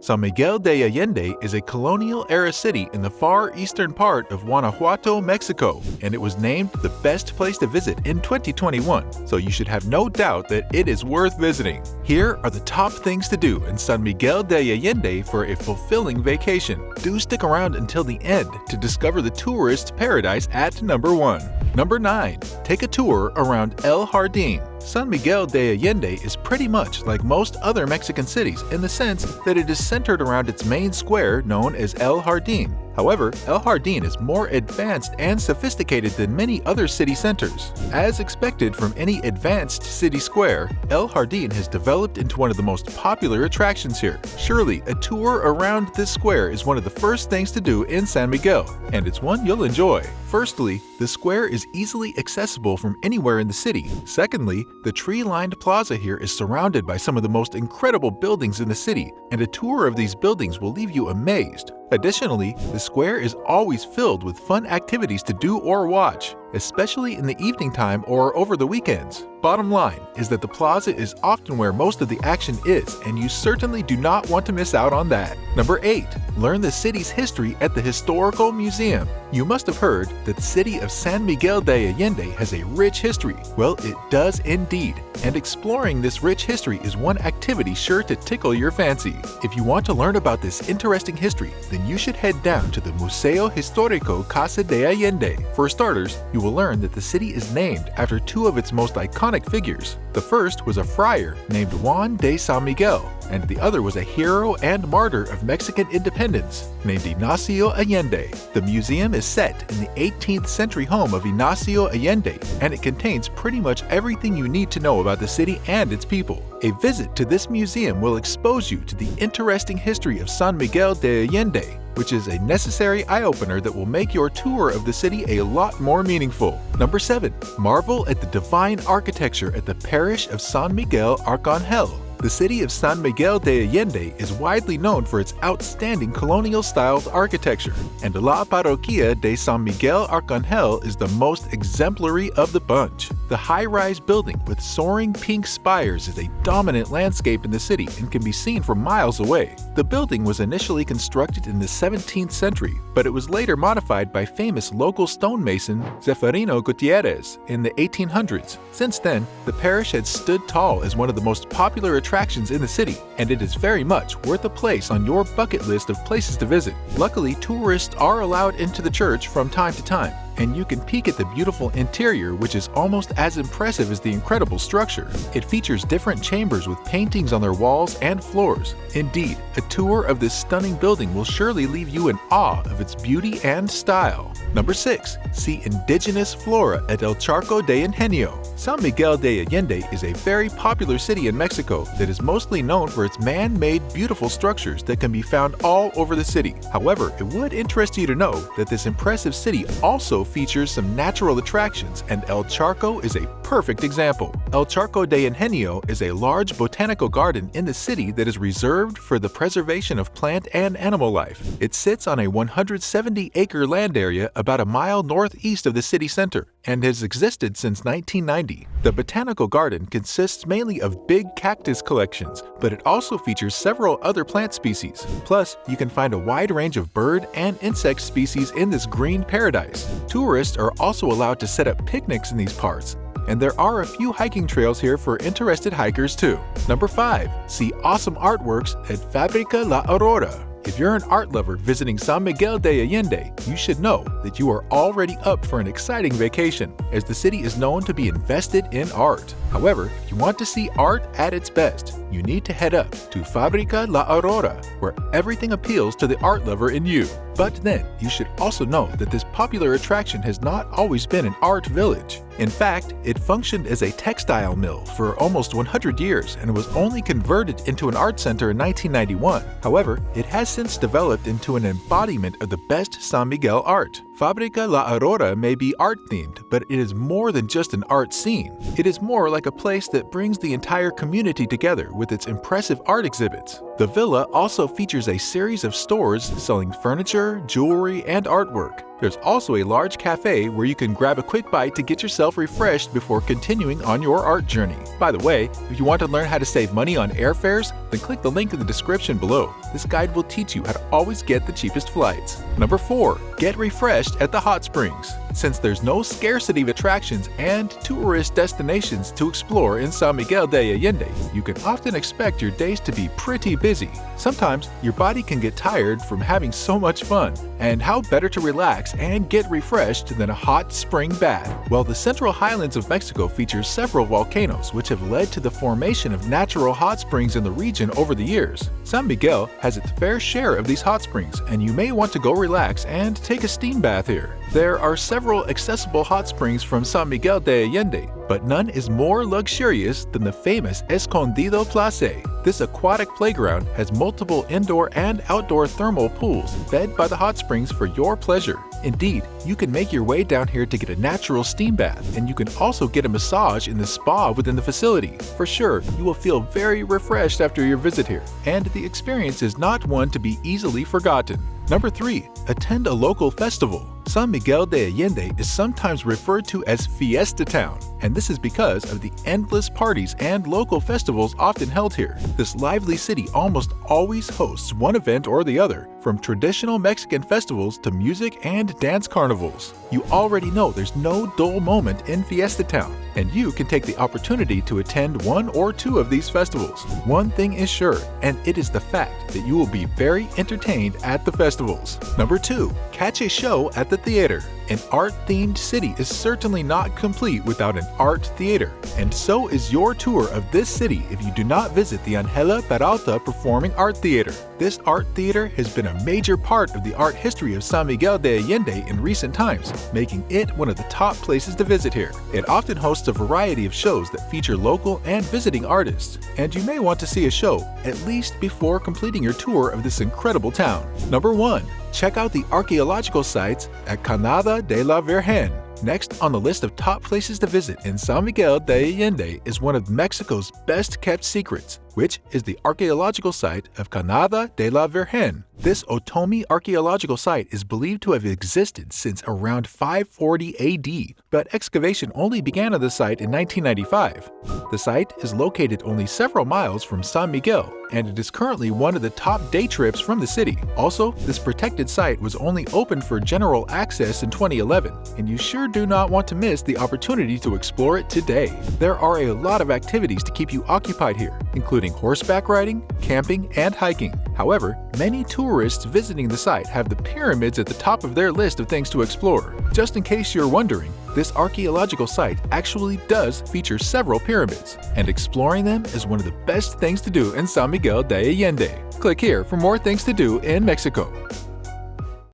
San Miguel de Allende is a colonial-era city in the far eastern part of Guanajuato, Mexico, and it was named the best place to visit in 2021, so you should have no doubt that it is worth visiting. Here are the top things to do in San Miguel de Allende for a fulfilling vacation. Do stick around until the end to discover the tourist paradise at number 1. Number 9. Take a tour around El Jardin. San Miguel de Allende is pretty much like most other Mexican cities in the sense that it is centered around its main square known as El Jardin. However, El Jardin is more advanced and sophisticated than many other city centers. As expected from any advanced city square, El Jardin has developed into one of the most popular attractions here. Surely, a tour around this square is one of the first things to do in San Miguel, and it's one you'll enjoy. Firstly, the square is easily accessible from anywhere in the city. Secondly, the tree-lined plaza here is surrounded by some of the most incredible buildings in the city, and a tour of these buildings will leave you amazed. Additionally, the square is always filled with fun activities to do or watch, especially in the evening time or over the weekends. Bottom line is that the plaza is often where most of the action is, and you certainly do not want to miss out on that. Number 8. Learn the city's history at the Historical Museum. You must have heard that the city of San Miguel de Allende has a rich history. Well, it does indeed, and exploring this rich history is one activity sure to tickle your fancy. If you want to learn about this interesting history, then you should head down to the Museo Histórico Casa de Allende. For starters, you will learn that the city is named after two of its most iconic figures. The first was a friar named Juan de San Miguel, and the other was a hero and martyr of Mexican independence named Ignacio Allende. The museum is set in the 18th century home of Ignacio Allende, and it contains pretty much everything you need to know about the city and its people. A visit to this museum will expose you to the interesting history of San Miguel de Allende, which is a necessary eye-opener that will make your tour of the city a lot more meaningful. Number 7. Marvel at the divine architecture at the parish of San Miguel Arcangel. The city of San Miguel de Allende is widely known for its outstanding colonial-styled architecture, and La Parroquia de San Miguel Arcangel is the most exemplary of the bunch. The high-rise building with soaring pink spires is a dominant landscape in the city and can be seen from miles away. The building was initially constructed in the 17th century, but it was later modified by famous local stonemason Zeferino Gutierrez in the 1800s. Since then, the parish had stood tall as one of the most popular attractions in the city, and it is very much worth a place on your bucket list of places to visit. Luckily, tourists are allowed into the church from time to time, and you can peek at the beautiful interior, which is almost as impressive as the incredible structure. It features different chambers with paintings on their walls and floors. Indeed, a tour of this stunning building will surely leave you in awe of its beauty and style. Number 6. See Indigenous Flora at El Charco de Ingenio. San Miguel de Allende is a very popular city in Mexico that is mostly known for its man-made beautiful structures that can be found all over the city. However, it would interest you to know that this impressive city also features some natural attractions, and El Charco is a perfect example. El Charco de Ingenio is a large botanical garden in the city that is reserved for the preservation of plant and animal life. It sits on a 170-acre land area about a mile northeast of the city center and has existed since 1990. The botanical garden consists mainly of big cactus collections, but it also features several other plant species. Plus, you can find a wide range of bird and insect species in this green paradise. Tourists are also allowed to set up picnics in these parts, and there are a few hiking trails here for interested hikers too. Number 5. See awesome artworks at Fábrica La Aurora. If you're an art lover visiting San Miguel de Allende, you should know that you are already up for an exciting vacation, as the city is known to be invested in art. However, if you want to see art at its best, you need to head up to Fábrica La Aurora, where everything appeals to the art lover in you. But then, you should also know that this popular attraction has not always been an art village. In fact, it functioned as a textile mill for almost 100 years and was only converted into an art center in 1991. However, it has since developed into an embodiment of the best San Miguel art. Fábrica La Aurora may be art-themed, but it is more than just an art scene. It is more like a place that brings the entire community together with its impressive art exhibits. The villa also features a series of stores selling furniture, jewelry, and artwork. There's also a large cafe where you can grab a quick bite to get yourself refreshed before continuing on your art journey. By the way, if you want to learn how to save money on airfares, then click the link in the description below. This guide will teach you how to always get the cheapest flights. Number 4. Get refreshed at the hot springs. Since there's no scarcity of attractions and tourist destinations to explore in San Miguel de Allende, you can often expect your days to be pretty busy. Sometimes your body can get tired from having so much fun, and how better to relax and get refreshed than a hot spring bath? Well, the Central Highlands of Mexico features several volcanoes which have led to the formation of natural hot springs in the region over the years. San Miguel has its fair share of these hot springs, and you may want to go relax and take a steam bath here. There are several accessible hot springs from San Miguel de Allende, but none is more luxurious than the famous Escondido Place. This aquatic playground has multiple indoor and outdoor thermal pools fed by the hot springs for your pleasure. Indeed, you can make your way down here to get a natural steam bath, and you can also get a massage in the spa within the facility. For sure, you will feel very refreshed after your visit here, and the experience is not one to be easily forgotten. Number 3. Attend a local festival. San Miguel de Allende is sometimes referred to as Fiesta Town, and this is because of the endless parties and local festivals often held here. This lively city almost always hosts one event or the other, from traditional Mexican festivals to music and dance carnivals. You already know there's no dull moment in Fiesta Town, and you can take the opportunity to attend one or two of these festivals. One thing is sure, and it is the fact that you will be very entertained at the festivals. Number 2. Catch a show at the theater. An art-themed city is certainly not complete without an art theater, and so is your tour of this city if you do not visit the Angela Peralta Performing Art Theater. This art theater has been a major part of the art history of San Miguel de Allende in recent times, making it one of the top places to visit here. It often hosts a variety of shows that feature local and visiting artists, and you may want to see a show at least before completing your tour of this incredible town. Number 1. Check out the archaeological sites at Cañada de la Virgen. Next on the list of top places to visit in San Miguel de Allende is one of Mexico's best-kept secrets, which is the archaeological site of Cañada de la Virgen. This Otomi archaeological site is believed to have existed since around 540 AD, but excavation only began on the site in 1995. The site is located only several miles from San Miguel, and it is currently one of the top day trips from the city. Also, this protected site was only opened for general access in 2011, and you sure do not want to miss the opportunity to explore it today. There are a lot of activities to keep you occupied here, including horseback riding, camping, and hiking. However, many tourists visiting the site have the pyramids at the top of their list of things to explore. Just in case you're wondering, this archaeological site actually does feature several pyramids, and exploring them is one of the best things to do in San Miguel de Allende. Click here for more things to do in Mexico.